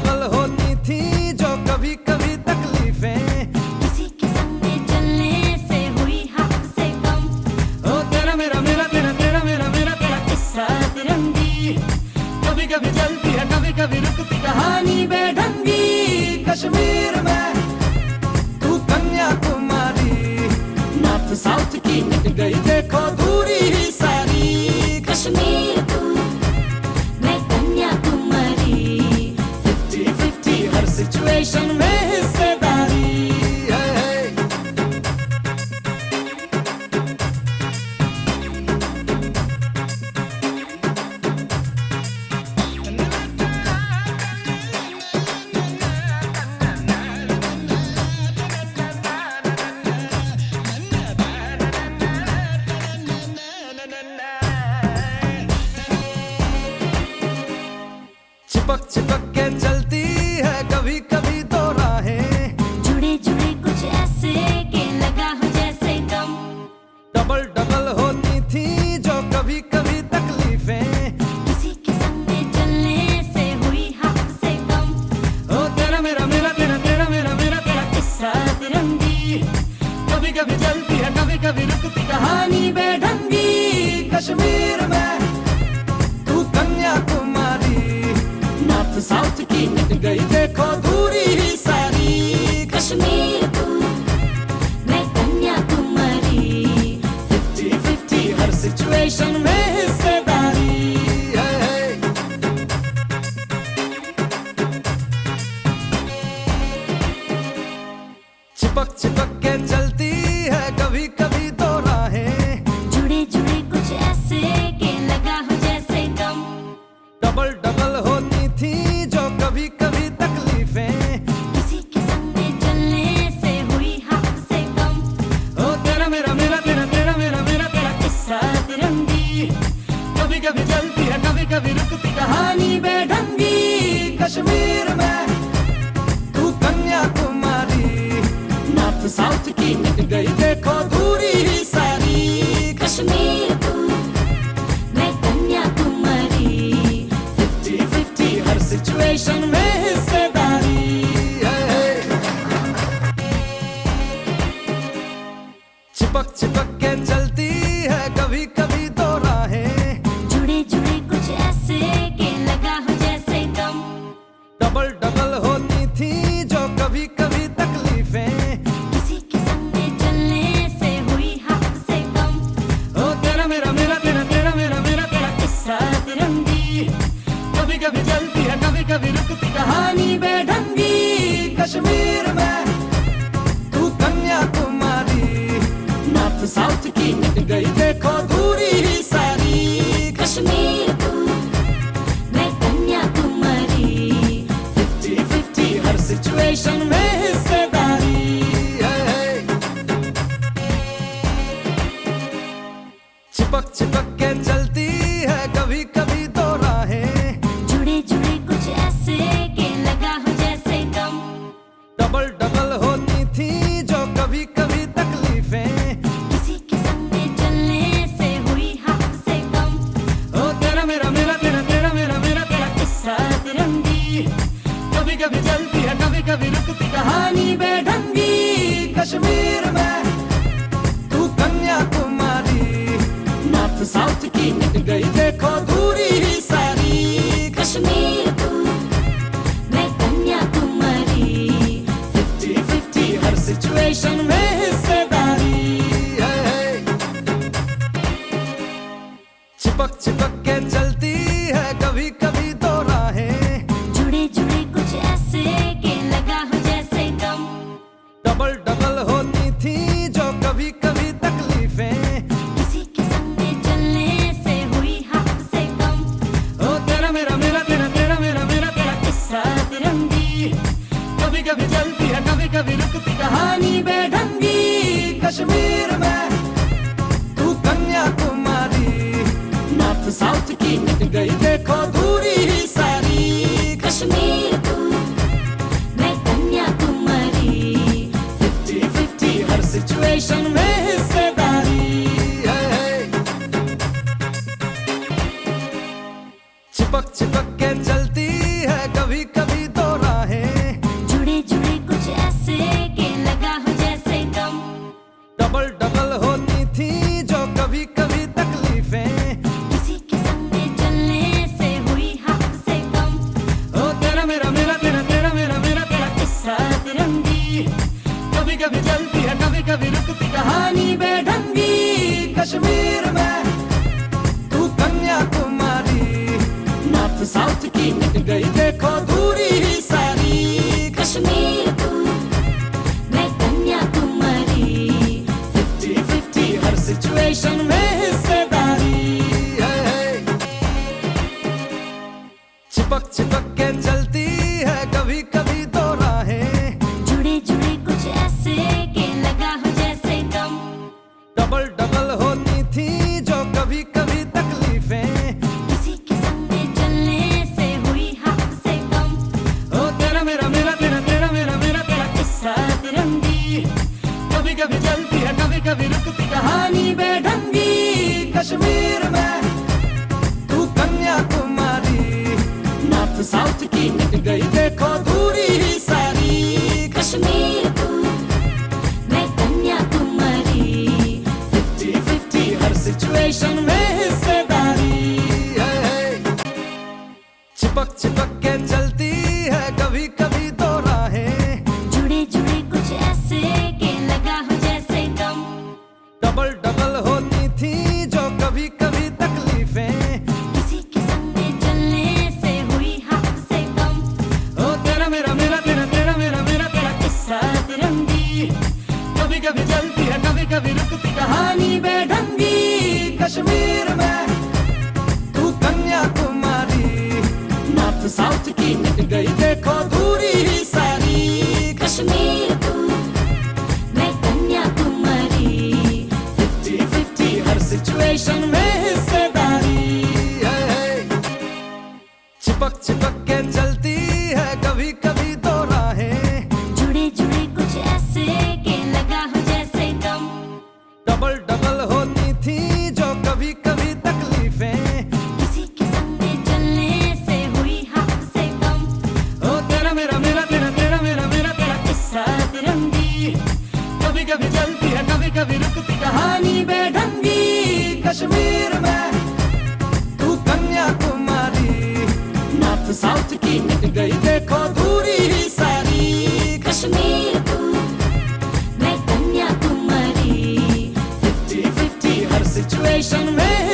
Double होती थी जो कभी कभी तकलीफें, किसी के संग में चलने से हुई हद से कम। ओ तेरा मेरा मेरा तेरा तेरा मेरा मेरा तेरा किस्सा तिरंगी, कभी कभी चलती है कभी कभी रुकती कहानी बेढंगी। कश्मीर में तू कन्याकुमारी, नॉर्थ साउथ की मिट गई देखो दूरी ही सारी। कश्मीर तू, मैं कन्याकुमारी। 50-50 हर सिचुएशन में हिस्सेदारी। चिपक चिपक के चलती है कभी कभी दो राहें, जुड़े जुड़े कुछ ऐसे के लगा हो जैसे दम। डबल डबल होती थी जो कभी कभी तकलीफें, किसी के संग में चलने से हुई हद से कम। ओ तेरा मेरा मेरा तेरा तेरा मेरा मेरा तेरा किस्सा तिरंगी, कभी कभी चलती है कभी कभी रुकती कहानी बेढंगी। कश्मीर में तू कन्याकुमारी, नॉर्थ साउथ की मिट गई देखो दूरी ही सारी। कश्मीर तू, मैं कन्याकुमारी। 50-50 हर सिचुएशन में हिस्सेदारी। चिपक चिपक के चलती है कभी कभी दो राहें, जुड़े जुड़े कुछ ऐसे के लगा हो जैसे दम। डबल डबल होती थी जो कभी कभी तकलीफें, किसी के संग में चलने से हुई हद से कम। ओ तेरा मेरा मेरा तेरा तेरा मेरा मेरा तेरा किस्सा तिरंगी, कभी कभी चलती है कभी कभी रुकती कहानी बेढंगी। कश्मीर में तू कन्याकुमारी, नॉर्थ साउथ की मिट गई देखो दूरी ही सारी। कश्मीर तू, मैं कन्याकुमारी। 50-50 हर सिचुएशन में हिस्सेदारी। चिपक चिपक के चलती है कभी कभी दो राहें, जुड़े जुड़े कुछ ऐसे के लगा हो जैसे दम। डबल डबल होती थी जो कभी कभी तकलीफें, किसी के संग में चलने से हुई हद से कम। ओ तेरा मेरा मेरा तेरा तेरा मेरा मेरा तेरा किस्सा तिरंगी, कभी कभी चलती है कभी कभी रुकती कहानी बेढंगी। कश्मीर में तू कन्याकुमारी, नॉर्थ साउथ की मिट गई देखो दूरी ही सारी। कश्मीर तू, मैं कन्याकुमारी। 50-50 हर सिचुएशन में हिस्सेदारी। चिपक चिपक के चलती है कभी कभी दो राहें, जुड़े जुड़े कुछ ऐसे के लगा हो जैसे दम। डबल डबल होती थी जो कभी कभी तकलीफें, किसी के संग में चलने से हुई हद से कम। ओ तेरा मेरा मेरा तेरा तेरा मेरा मेरा तेरा किस्सा तिरंगी, कभी कभी चलती है कभी कभी रुकती कहानी बेढंगी। कश्मीर में तू कन्याकुमारी, नॉर्थ साउथ की मिट गई देखो दूरी ही सारी। कश्मीर तू, मैं कन्याकुमारी। 50-50 हर सिचुएशन में हिस्सेदारी। चिपक चिपक के चलती है कभी कभी दो राहें, जुड़े जुड़े कुछ ऐसे के लगा हो जैसे दम। डबल डबल होती थी जो कभी कभी तकलीफें, किसी के संग में चलने से हुई हद से कम। ओ तेरा मेरा मेरा तेरा तेरा मेरा मेरा तेरा किस्सा तिरंगी, कभी कभी चलती है कभी कभी रुकती कहानी बेढंगी। कश्मीर में तू कन्याकुमारी, नॉर्थ साउथ की मिट गई देखो दूरी ही सारी। कश्मीर तू, मैं कन्याकुमारी। 50-50 हर सिचुएशन में हिस्सेदारी। चिपक चिपक के चलती है कभी कभी दो रुकती कहानी बेढंगी कश्मीर में तू कन्याकुमारी नॉर्थ साउथ की मिट गई देखो दूरी ही सारी कश्मीर तू मैं कन्याकुमारी 50-50 हर सिचुएशन में हिस्सेदारी चिपक चिपक के चलती है कभी कभी दो राहें जुड़े जुड़े कुछ ऐसे के लगा हो जैसे गम डबल डबल होती थी जो कभी कभी तकलीफें किसी के संग में चलने से हुई हमसे कम ओ तेरा मेरा मेरा तेरा तेरा मेरा मेरा तेरा किस्सा तिरंगी कभी कभी चलती है कभी कभी रुकती कहानी बेढंगी कश्मीर में तू कन्याकुमारी नॉर्थ साउथ की मिट गई देखो दूरी ही सारी कश्मीर तू मैं कन्याकुमारी 50-50 हर सिचुएशन में हिस्सेदारी चिपक चिपक के चलती है कभी कभी दो राहें जुड़े जुड़े कुछ ऐसे के लगा हो जैसे गम डबल डबल होती थी जो कभी कभी तकलीफें किसी के संग में चलने से हुई हमसे कम ओ तेरा मेरा मेरा तेरा तेरा मेरा मेरा तेरा किस्सा तिरंगी कभी कभी चलती है कभी कभी रुकती कहानी बेढंगी कश्मीर में तू कन्याकुमारी नॉर्थ साउथ की मिट गई देखो दूरी ही सारी कश्मीर तू मैं कन्याकुमारी 50-50 हर सिचुएशन में हिस्सेदारी चिपक चिपक के चलती है कभी कभी दो राहें जुड़े जुड़े कुछ ऐसे के लगा हो जैसे गम डबल डबल होती थी जो कभी कभी तकलीफें किसी के संग में चलने से हुई हमसे कम ओ तेरा मेरा मेरा तेरा तेरा मेरा मेरा तेरा किस्सा तिरंगी कभी कभी चलती है कभी कभी रुकती कहानी बेढंगी कश्मीर में तू कन्याकुमारी नॉर्थ साउथ की मिट गई देखो दूरी ही सारी कश्मीर तू मैं कन्याकुमारी 50-50 हर सिचुएशन में